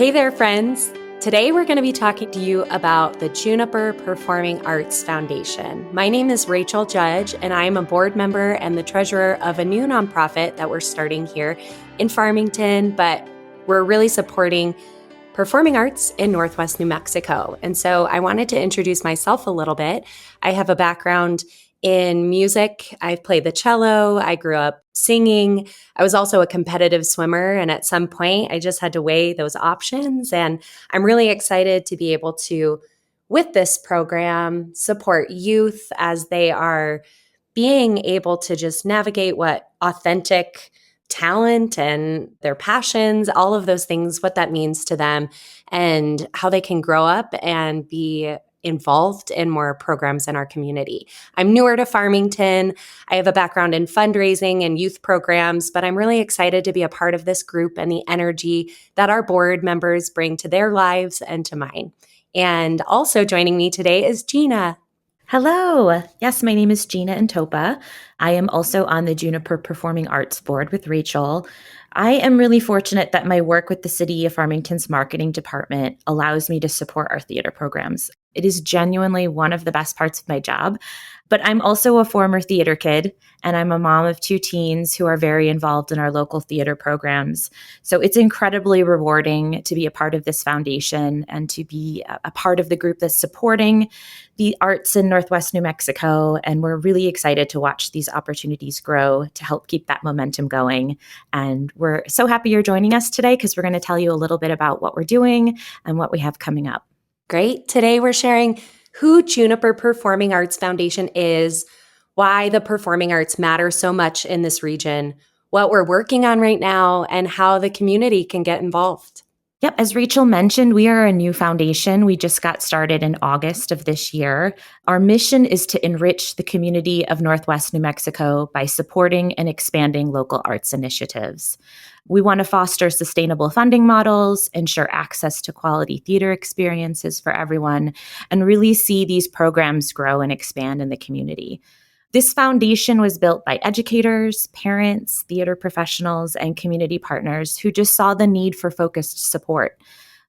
Hey there, friends. Today we're going to be talking to you about the Juniper Performing Arts Foundation. My name is Rachel Judge, and I am a board member and the treasurer of a new nonprofit that we're starting here in Farmington, but we're really supporting performing arts in Northwest New Mexico. And so I wanted to introduce myself a little bit. I have a background in music. I've played the cello. I grew up singing. I was also a competitive swimmer. And at some point, I just had to weigh those options. And I'm really excited to be able to, with this program, support youth as they are being able to just navigate what authentic talent and their passions, all of those things, what that means to them, and how they can grow up and be involved in more programs in our community. I'm newer to Farmington. I have a background in fundraising and youth programs, but I'm really excited to be a part of this group and the energy that our board members bring to their lives and to mine. And also joining me today is Gina. Hello. Yes, my name is Gina Topa. I am also on the Juniper Performing Arts Board with Rachel. I am really fortunate that my work with the City of Farmington's marketing department allows me to support our theater programs. It is genuinely one of the best parts of my job. But I'm also a former theater kid, and I'm a mom of 2 teens who are very involved in our local theater programs. So it's incredibly rewarding to be a part of this foundation and to be a part of the group that's supporting the arts in Northwest New Mexico. And we're really excited to watch these opportunities grow to help keep that momentum going. And we're so happy you're joining us today because we're going to tell you a little bit about what we're doing and what we have coming up. Great. Today we're sharing who Juniper Performing Arts Foundation is, why the performing arts matter so much in this region, what we're working on right now, and how the community can get involved. Yep. As Rachel mentioned, we are a new foundation. We just got started in August of this year. Our mission is to enrich the community of Northwest New Mexico by supporting and expanding local arts initiatives. We want to foster sustainable funding models, ensure access to quality theater experiences for everyone, and really see these programs grow and expand in the community. This foundation was built by educators, parents, theater professionals, and community partners who just saw the need for focused support.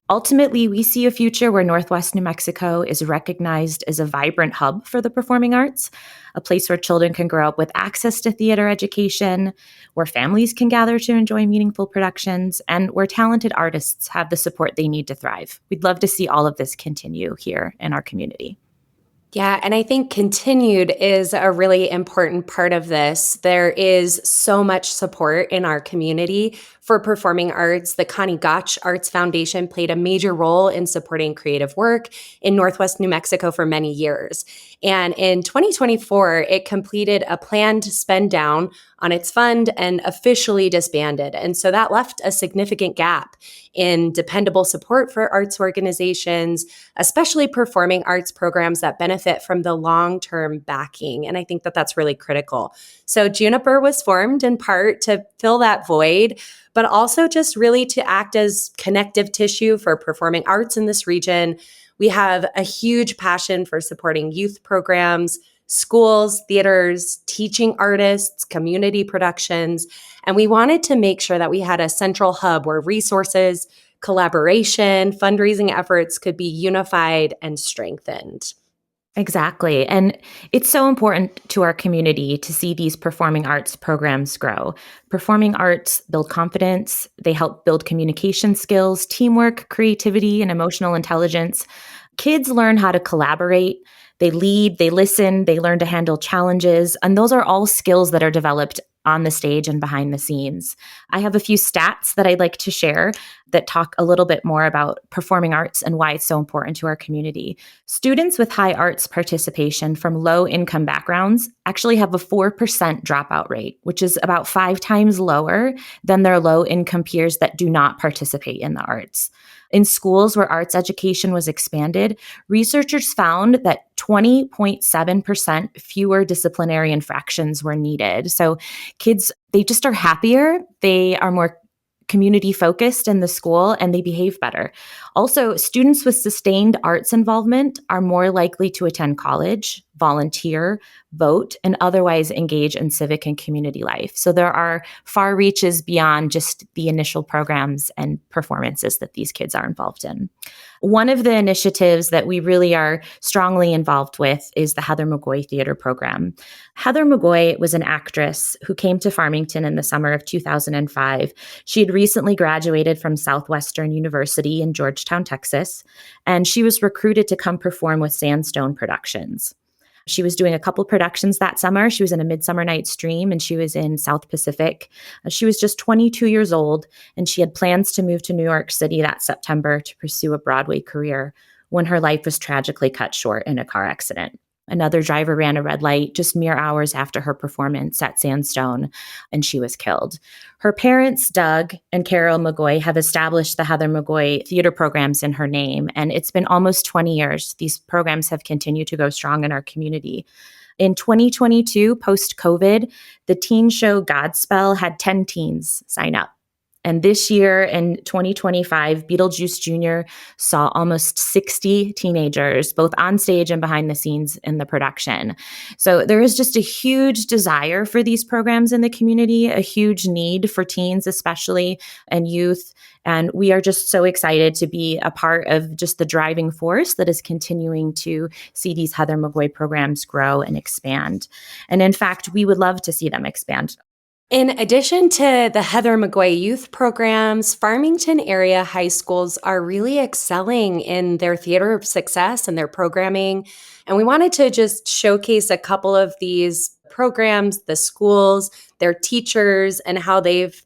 Ultimately, we see a future where Northwest New Mexico is recognized as a vibrant hub for the performing arts, a place where children can grow up with access to theater education, where families can gather to enjoy meaningful productions, and where talented artists have the support they need to thrive. We'd love to see all of this continue here in our community. Yeah, and I think continued is a really important part of this. There is so much support in our community for performing arts. The Connie Gotch Arts Foundation played a major role in supporting creative work in Northwest New Mexico for many years. And in 2024, it completed a planned spend down on its fund and officially disbanded. And so that left a significant gap in dependable support for arts organizations, especially performing arts programs that benefit from the long-term backing. And I think that that's really critical. So Juniper was formed in part to fill that void, but also just really to act as connective tissue for performing arts in this region. We have a huge passion for supporting youth programs, schools, theaters, teaching artists, community productions, and we wanted to make sure that we had a central hub where resources, collaboration, fundraising efforts could be unified and strengthened. Exactly. And it's so important to our community to see these performing arts programs grow. Performing arts build confidence. They help build communication skills, teamwork, creativity, and emotional intelligence. Kids learn how to collaborate. They lead, they listen, they learn to handle challenges. And those are all skills that are developed on the stage and behind the scenes. I have a few stats that I'd like to share that talk a little bit more about performing arts and why it's so important to our community. Students with high arts participation from low-income backgrounds actually have a 4% dropout rate, which is about 5 times lower than their low-income peers that do not participate in the arts. In schools where arts education was expanded, researchers found that 20.7% fewer disciplinary infractions were needed. So kids, they just are happier. They are more community focused in the school and they behave better. Also, students with sustained arts involvement are more likely to attend college, volunteer, vote, and otherwise engage in civic and community life. So there are far reaches beyond just the initial programs and performances that these kids are involved in. One of the initiatives that we really are strongly involved with is the Heather McGoy Theater Program. Heather McGoy was an actress who came to Farmington in the summer of 2005. She had recently graduated from Southwestern University in Georgetown, Texas, and she was recruited to come perform with Sandstone Productions. She was doing a couple productions that summer. She was in A Midsummer Night's Dream, and she was in South Pacific. She was just 22 years old, and she had plans to move to New York City that September to pursue a Broadway career when her life was tragically cut short in a car accident. Another driver ran a red light just mere hours after her performance at Sandstone, and she was killed. Her parents, Doug and Carol McGoy, have established the Heather McGoy theater programs in her name, and it's been almost 20 years. These programs have continued to go strong in our community. In 2022, post-COVID, the teen show Godspell had 10 teens sign up. And this year in 2025, Beetlejuice Jr. saw almost 60 teenagers, both on stage and behind the scenes in the production. So there is just a huge desire for these programs in the community, a huge need for teens especially, and youth. And we are just so excited to be a part of just the driving force that is continuing to see these Heather McGoy programs grow and expand. And in fact, we would love to see them expand. In addition to the Heather McGoy youth programs, Farmington area high schools are really excelling in their theater success and their programming. And we wanted to just showcase a couple of these programs, the schools, their teachers, and how they've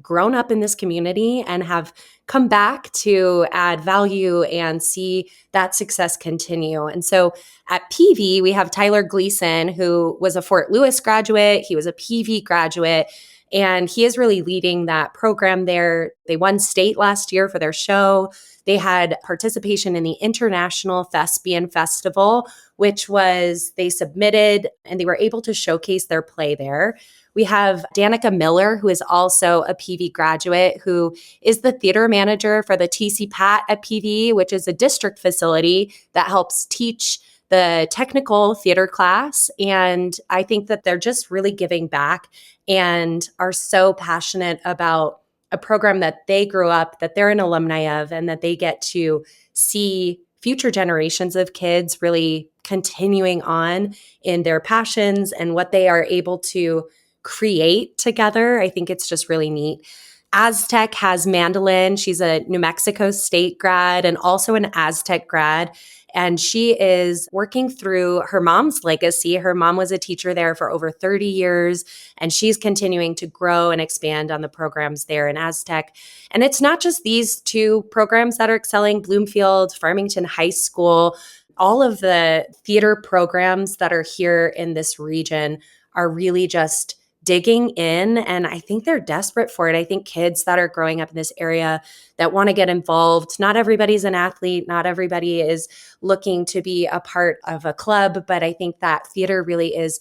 grown up in this community and have come back to add value and see that success continue. And so at PV, we have Tyler Gleason, who was a Fort Lewis graduate. He was a PV graduate, and he is really leading that program there. They won state last year for their show. They had participation in the International Thespian Festival, which was, they submitted and they were able to showcase their play there. We have Danica Miller, who is also a PV graduate, who is the theater manager for the TC Pat at PV, which is a district facility that helps teach the technical theater class. And I think that they're just really giving back and are so passionate about a program that they grew up, that they're an alumni of, and that they get to see future generations of kids really continuing on in their passions and what they are able to create together. I think it's just really neat. Aztec has Mandolin. She's a New Mexico State grad and also an Aztec grad. And she is working through her mom's legacy. Her mom was a teacher there for over 30 years, and she's continuing to grow and expand on the programs there in Aztec. And it's not just these two programs that are excelling, Bloomfield, Farmington High School, all of the theater programs that are here in this region are really just digging in, and I think they're desperate for it. I think kids that are growing up in this area that want to get involved, not everybody's an athlete, not everybody is looking to be a part of a club, but I think that theater really is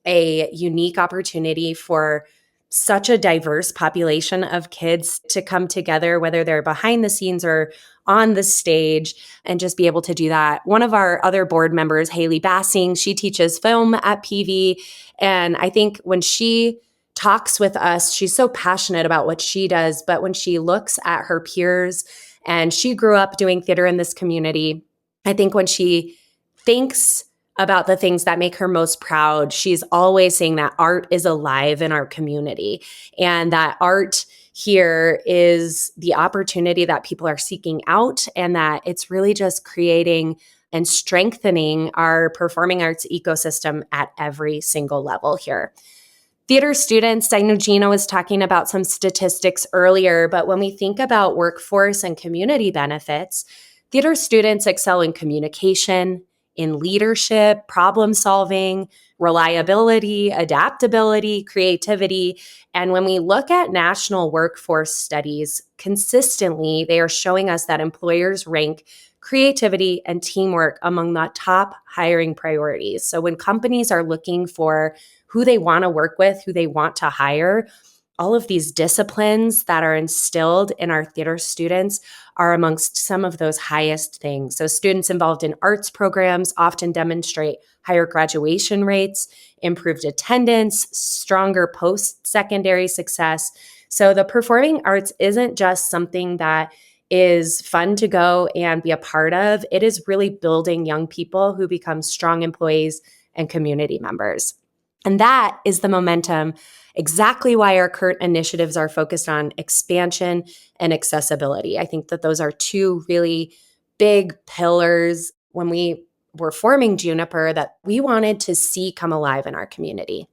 a unique opportunity for such a diverse population of kids to come together, whether they're behind the scenes or on the stage, and just be able to do that. One of our other board members, Haley Bassing, she teaches film at PV. And I think when she talks with us, she's so passionate about what she does. But when she looks at her peers, and she grew up doing theater in this community, I think when she thinks about the things that make her most proud, she's always saying that art is alive in our community, and that art here is the opportunity that people are seeking out, and that it's really just creating and strengthening our performing arts ecosystem at every single level here. Theater students, I know Gina was talking about some statistics earlier, but when we think about workforce and community benefits, theater students excel in communication, in leadership, problem solving, reliability, adaptability, creativity. And when we look at national workforce studies, consistently, they are showing us that employers rank creativity and teamwork among the top hiring priorities. So when companies are looking for who they want to work with, who they want to hire, all of these disciplines that are instilled in our theater students are amongst some of those highest things. So students involved in arts programs often demonstrate higher graduation rates, improved attendance, stronger post-secondary success. So the performing arts isn't just something that is fun to go and be a part of. It is really building young people who become strong employees and community members. And that is the momentum, exactly why our current initiatives are focused on expansion and accessibility. I think that those are two really big pillars when we were forming Juniper that we wanted to see come alive in our community.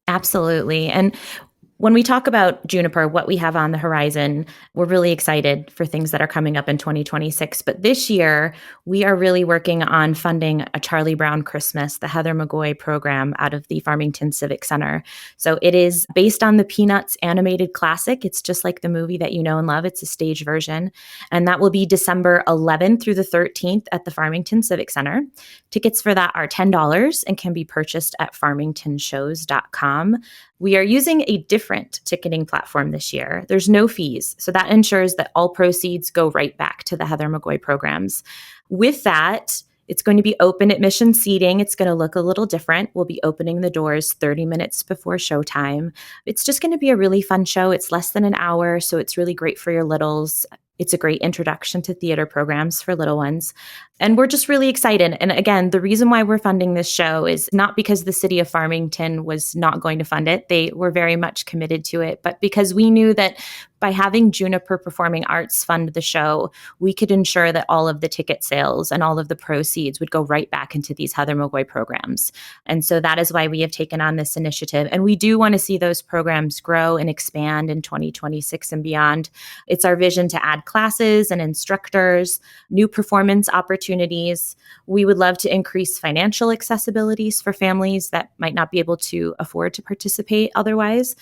Absolutely. And when we talk about Juniper, what we have on the horizon, we're really excited for things that are coming up in 2026. But this year, we are really working on funding a Charlie Brown Christmas, the Heather McGoy program out of the Farmington Civic Center. So it is based on the Peanuts animated classic. It's just like the movie that you know and love. It's a stage version. And that will be December 11th through the 13th at the Farmington Civic Center. Tickets for that are $10 and can be purchased at farmingtonshows.com. We are using a different ticketing platform this year. There's no fees, so that ensures that all proceeds go right back to the Heather McGoy programs. With that, it's going to be open admission seating. It's going to look a little different. We'll be opening the doors 30 minutes before showtime. It's just going to be a really fun show. It's less than an hour, so it's really great for your littles. It's a great introduction to theater programs for little ones. And we're just really excited. And again, the reason why we're funding this show is not because the city of Farmington was not going to fund it. They were very much committed to it, but because we knew that by having Juniper Performing Arts fund the show, we could ensure that all of the ticket sales and all of the proceeds would go right back into these Heather McGoy programs. And so that is why we have taken on this initiative. And we do want to see those programs grow and expand in 2026 and beyond. It's our vision to add classes and instructors, new performance opportunities. We would love to increase financial accessibilities for families that might not be able to afford to participate otherwise.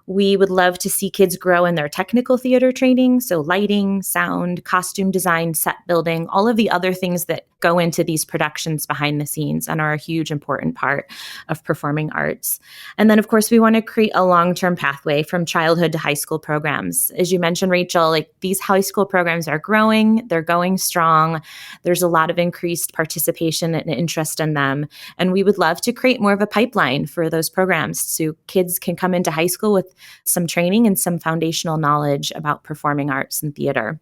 We would love to see kids grow in their technical theater training, so lighting, sound, costume design, set building, all of the other things that go into these productions behind the scenes and are a huge important part of performing arts. And then, of course, we want to create a long-term pathway from childhood to high school programs. As you mentioned, Rachel, like these high school programs are growing, they're going strong. There's a lot of increased participation and interest in them. And we would love to create more of a pipeline for those programs so kids can come into high school with some training and some foundational knowledge about performing arts and theater.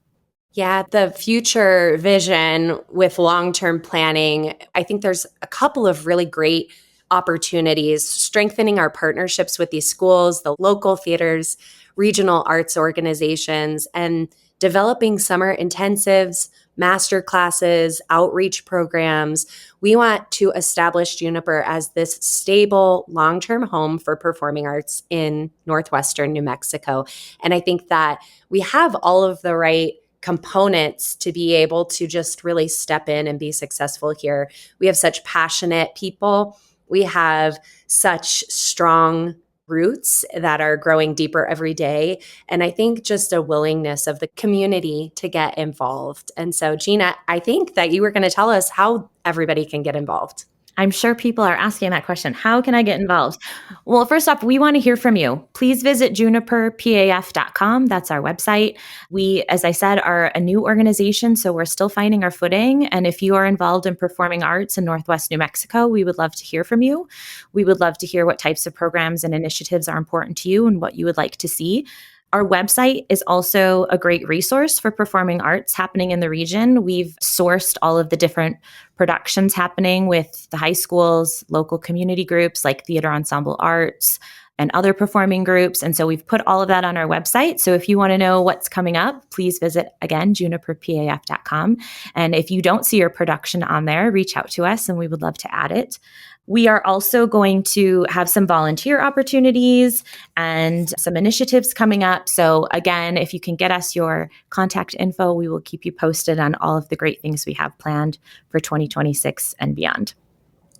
Yeah, the future vision with long-term planning, I think there's a couple of really great opportunities, strengthening our partnerships with these schools, the local theaters, regional arts organizations, and developing summer intensives, master classes, outreach programs. We want to establish Juniper as this stable, long-term home for performing arts in northwestern New Mexico. And I think that we have all of the right components to be able to just really step in and be successful here. We have such passionate people. We have such strong roots that are growing deeper every day. And I think just a willingness of the community to get involved. And so, Gina, I think that you were going to tell us how everybody can get involved. I'm sure people are asking that question. How can I get involved? Well, first off, we want to hear from you. Please visit juniperpaf.com. That's our website. We, as I said, are a new organization, so we're still finding our footing. And if you are involved in performing arts in Northwest New Mexico, we would love to hear from you. We would love to hear what types of programs and initiatives are important to you and what you would like to see. Our website is also a great resource for performing arts happening in the region. We've sourced all of the different productions happening with the high schools, local community groups like Theater Ensemble Arts, and other performing groups. And so we've put all of that on our website. So if you want to know what's coming up, please visit, again, juniperpaf.com. And if you don't see your production on there, reach out to us and we would love to add it. We are also going to have some volunteer opportunities and some initiatives coming up. So again, if you can get us your contact info, we will keep you posted on all of the great things we have planned for 2026 and beyond.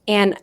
And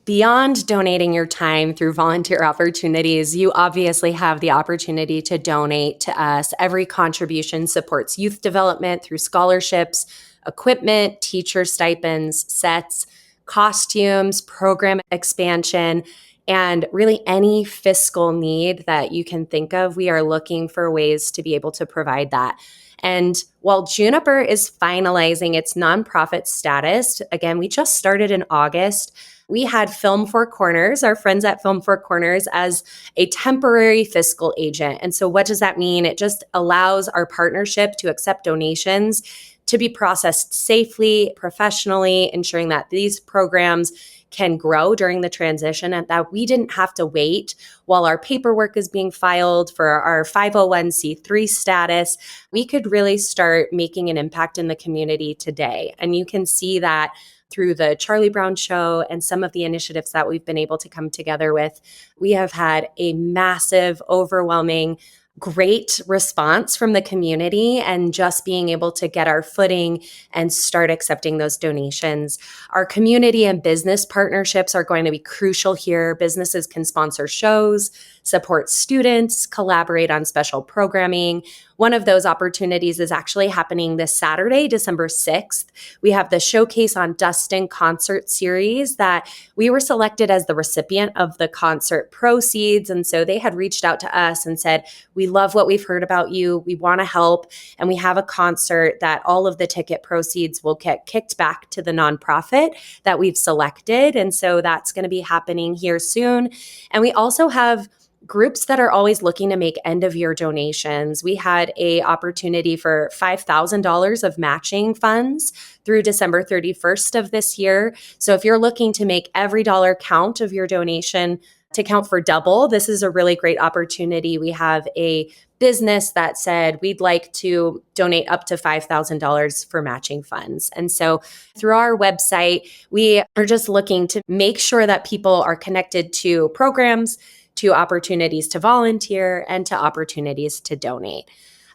beyond donating your time through volunteer opportunities, you obviously have the opportunity to donate to us. Every contribution supports youth development through scholarships, equipment, teacher stipends, sets, costumes, program expansion. and really any fiscal need that you can think of, we are looking for ways to be able to provide that. And while Juniper is finalizing its nonprofit status, again, we just started in August. We had Film Four Corners, our friends at Film Four Corners, as a temporary fiscal agent. And so what does that mean? It just allows our partnership to accept donations to be processed safely, professionally, ensuring that these programs can grow during the transition and that we didn't have to wait while our paperwork is being filed for our 501c3 status. We could really start making an impact in the community today. And you can see that through the Charlie Brown Show and some of the initiatives that we've been able to come together with. We have had a massive, overwhelming, great response from the community, and just being able to get our footing and start accepting those donations. Our community and business partnerships are going to be crucial here. Businesses can sponsor shows, support students, collaborate on special programming. One of those opportunities is actually happening this Saturday, December 6th. We have the Showcase on Dustin concert series that we were selected as the recipient of the concert proceeds. And so they had reached out to us and said, we love what we've heard about you. We want to help. And we have a concert that all of the ticket proceeds will get kicked back to the nonprofit that we've selected. And so that's going to be happening here soon. And we also have groups that are always looking to make end of year donations. We had a opportunity for $5,000 of matching funds through December 31st of this year. So if you're looking to make every dollar count of your donation to count for double, this is a really great opportunity. We have a business that said we'd like to donate up to $5,000 for matching funds. And so through our website, we are just looking to make sure that people are connected to programs, to opportunities to volunteer, and to opportunities to donate.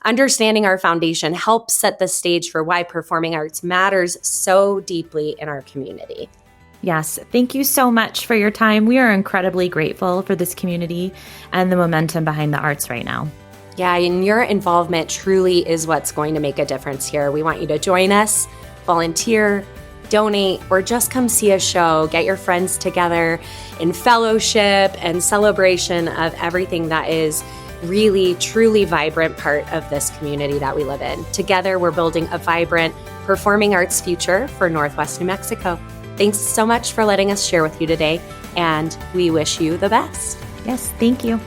Understanding our foundation helps set the stage for why performing arts matters so deeply in our community. Yes, thank you so much for your time. We are incredibly grateful for this community and the momentum behind the arts right now. Yeah, and your involvement truly is what's going to make a difference here. We want you to join us, volunteer, donate, or just come see a show. Get your friends together in fellowship and celebration of everything that is really, truly vibrant part of this community that we live in. Together, we're building a vibrant performing arts future for Northwest New Mexico. Thanks so much for letting us share with you today, and we wish you the best. Yes, thank you.